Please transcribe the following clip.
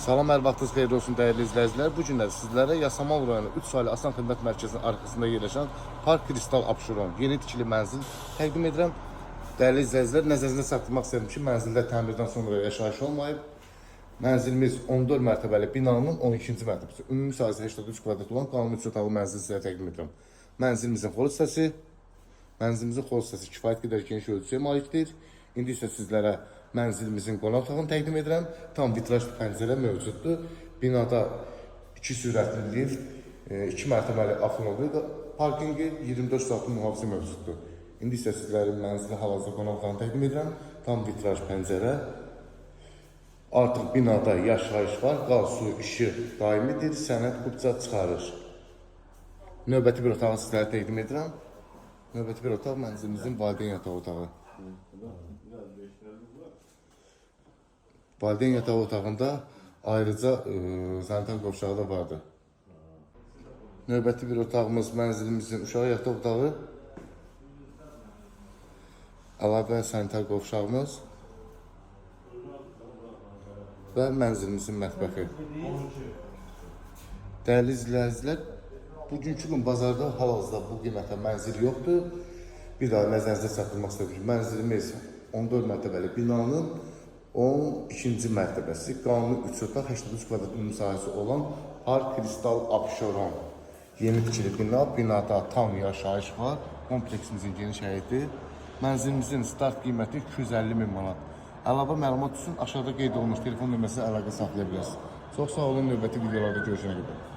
Salam, hər vaxtınız xeyirli olsun dəyərli izləyicilər. Bu günlər sizlərə Yasamal rayonu 3 saylı Asan Xidmət Mərkəzinin arxasında yerləşən Park Kristal Abşeron yeni tikili mənzil təqdim edirəm. Dəyərli izləyicilər, nəzərinizdə çatdırmaq istəyirəm ki, mənzildə təmirdən sonra yaşayış olmayıb. Mənzilimiz 14 mərtəbəli binanın 12-ci mərtəbəsi. Ümumi sahəsi 83 kvadrat olan qanun 3 otaqlı mənzil sizlərə təqdim edirəm. Mənzilimizin xol hissəsi kifayət qədər geniş ölçüyə malikdir. İndi isə sizlərə mənzilimizin qonaq otağını təqdim edirəm. Tam vitrajlı pəncərə mövcuddur. Binada 2 sürətli lift, 2 mərtəbəli avtomobil parkingi, 24 saatlıq mühafizə mövcuddur. İndi isə sizlərin mənzili hal-hazırda qonaq otağını təqdim edirəm. Tam vitraj pəncərə. Artıq binada yaşayış var, qaz, su, işıq daimidir, sənəd qubca çıxarır. Növbəti bir otağı sizlərə təqdim edirəm. Növbəti bir otaq mənzilimizin valideyn yatağı otağı. Valideyn yatağı otağında ayrıca sanitar qovşağı da vardır. Növbəti bir otağımız mənzilimizin uşaq yataq otağı. Əlavə sanitar qovşağımız və mənzilimizin mətbəxi. Dəyərli izləyicilər, bugünkü gün bazarda hal-hazırda bu qiymətə mənzil yoxdur. Bir daha nəzərinizə çatdırmaq istədim ki, mənzilimiz 14 mərtəbəli binanın 12-ci mərtəbəsi, qanuni 3 otaq, 83 kvadrat ümumi sahəsi olan Park Kristal Abşeron. Yeni tikili bina, binada tam yaşayış var, kompleksimizin geniş həyəti. Mənzilimizin start qiyməti 250.000 manat. Əlavə məlumat üçün aşağıda qeyd olunmuş telefon nömrəsinə əlaqə saxlaya bilərsiniz. Çox sağ olun, növbəti videolarda görüşənə qədər.